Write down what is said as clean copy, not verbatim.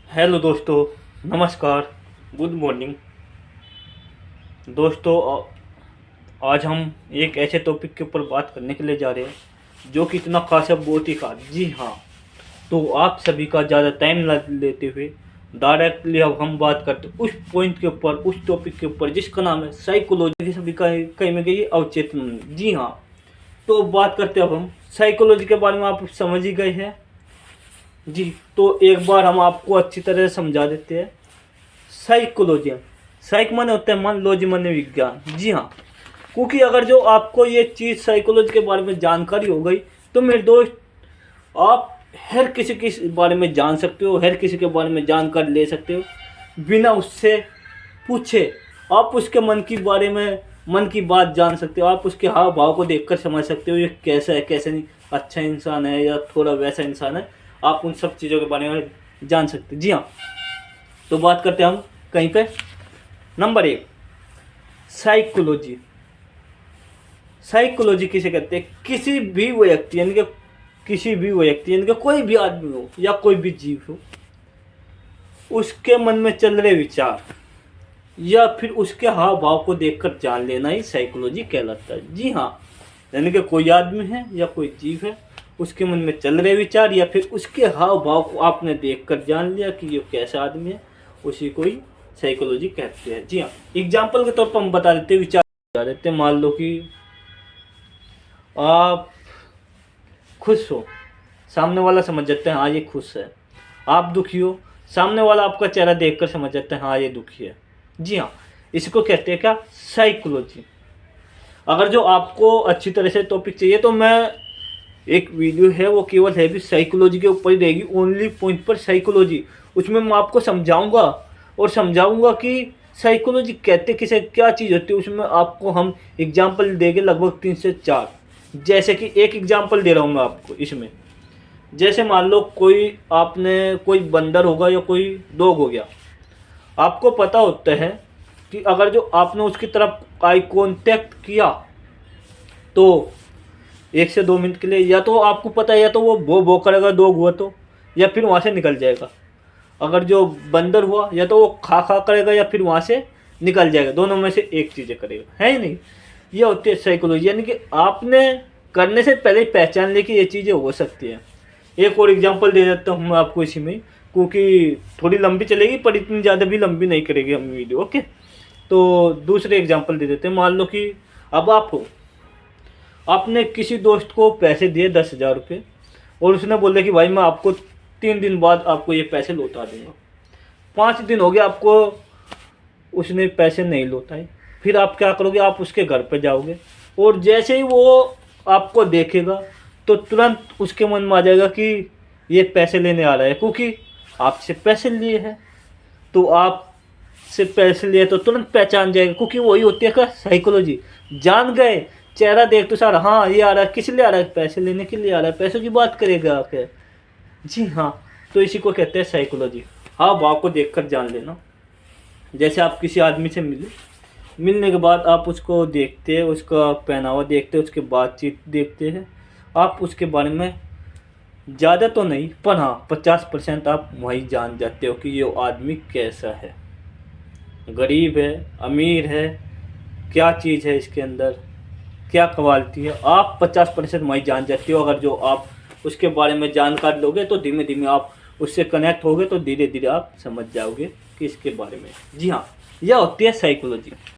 Hello दोस्तों, नमस्कार, good morning. दोस्तों, आज हम एक ऐसे टॉपिक के ऊपर बात करने के लिए जा रहे हैं जो कि इतना खास है, बहुत ही खास। जी हाँ, तो आप सभी का ज़्यादा टाइम ना लेते हुए डायरेक्टली अब हम बात करते हैं उस पॉइंट के ऊपर, उस टॉपिक के ऊपर जिसका नाम है साइकोलॉजी। सभी का कहीं में गई अवचेतन। जी हाँ, तो बात करते हैं अब हम साइकोलॉजी के बारे में। आप समझ ही गए हैं जी। तो एक बार हम आपको अच्छी तरह से समझा देते हैं। साइकोलॉजी, साइक माने होता है मन, लॉजी माने विज्ञान। जी हाँ, क्योंकि अगर जो आपको ये चीज़ साइकोलॉजी के बारे में जानकारी हो गई तो मेरे दोस्त, आप हर किसी के बारे में जान सकते हो, हर किसी के बारे में जानकारी ले सकते हो बिना उससे पूछे। आप उसके मन की बारे में, मन की बात जान सकते हो। आप उसके हाव भाव को देखकर समझ सकते हो ये कैसा है, कैसे नहीं, अच्छा इंसान है या थोड़ा वैसा इंसान है। आप उन सब चीज़ों के बारे में जान सकते हैं। जी हाँ, तो बात करते हैं हम कहीं पे। Number 1, psychology. साइकोलॉजी किसे कहते हैं? किसी भी व्यक्ति यानी कि कोई भी आदमी हो या कोई भी जीव हो, उसके मन में चल रहे विचार या फिर उसके हाव भाव को देखकर जान लेना ही साइकोलॉजी कहलाता है। जी हाँ, यानी कि कोई आदमी है या कोई जीव है, उसके मन में चल रहे विचार या फिर उसके हाव भाव को आपने देखकर जान लिया कि ये कैसा आदमी है, उसी को ही साइकोलॉजी कहते हैं। जी हाँ, एग्जाम्पल के तौर पर हम बता देते हैं, विचार बता देते हैं। मान लो कि आप खुश हो, सामने वाला समझ जाता है हाँ ये खुश है। आप दुखी हो, सामने वाला आपका चेहरा देखकर समझ जाता है हाँ ये दुखी है। जी हाँ, इसको कहते हैं क्या? साइकोलॉजी। अगर जो आपको अच्छी तरह से टॉपिक चाहिए तो मैं एक वीडियो है, वो केवल है भी साइकोलॉजी के ऊपर ही रहेगी, ओनली पॉइंट पर साइकोलॉजी। उसमें मैं आपको समझाऊंगा और समझाऊंगा कि साइकोलॉजी कहते किसे, क्या चीज़ होती है। उसमें आपको हम एग्जाम्पल देंगे लगभग 3 से 4। जैसे कि एक एग्जाम्पल दे रहा हूँ मैं आपको इसमें। जैसे मान लो कोई बंदर होगा या कोई डॉग हो गया। आपको पता होता है कि अगर जो आपने उसकी तरफ आई कांटेक्ट किया तो 1 से 2 मिनट के लिए, या तो आपको पता है या तो वो भो करेगा, डॉग हुआ तो, या फिर वहाँ से निकल जाएगा। अगर जो बंदर हुआ या तो वो खा खा करेगा या फिर वहाँ से निकल जाएगा। दोनों में से एक चीज़ें करेगा, है ही नहीं। ये होती है साइकोलॉजी, यानी कि आपने करने से पहले ही पहचान ली कि ये चीज़ें हो सकती हैं। एक और एग्जांपल दे देता हूँ मैं आपको इसी में, क्योंकि थोड़ी लंबी चलेगी पर इतनी ज़्यादा भी लंबी नहीं करेगी हम वीडियो। ओके, तो दूसरे एग्जांपल दे देते हैं। मान लो कि अब आप हो, आपने किसी दोस्त को पैसे दिए 10,000 रुपये और उसने बोला कि भाई मैं आपको 3 दिन बाद आपको ये पैसे लौटा दूंगा। 5 दिन हो गए आपको उसने पैसे नहीं लौटाए। फिर आप क्या करोगे? आप उसके घर पर जाओगे और जैसे ही वो आपको देखेगा तो तुरंत उसके मन में आ जाएगा कि ये पैसे लेने आ रहा है, क्योंकि आपसे पैसे लिए हैं। तो आपसे पैसे लिए तो तुरंत पहचान जाएगा, क्योंकि वही होती है क्या? साइकोलॉजी। जान गए, चेहरा देख तो सारा हाँ ये आ रहा है, किस लिए आ रहा है? पैसे लेने के लिए आ रहा है, पैसों की बात करेगा आके। जी हाँ, तो इसी को कहते हैं साइकोलॉजी। हाँ, भाव को देखकर जान लेना। जैसे आप किसी आदमी से मिलने के बाद आप उसको देखते हैं, उसका पहनावा देखते हैं, उसकी बातचीत देखते हैं। आप उसके बारे में ज़्यादा तो नहीं पर हाँ 50% आप वही जान जाते हो कि ये आदमी कैसा है, गरीब है, अमीर है, क्या चीज़ है इसके अंदर, क्या क्वालिटी है। आप 50% वही जान जाते हो। अगर जो आप उसके बारे में जानकारी लोगे तो धीमे धीमे आप उससे कनेक्ट होगे तो धीरे धीरे आप समझ जाओगे कि इसके बारे में। जी हाँ, यह होती है साइकोलॉजी।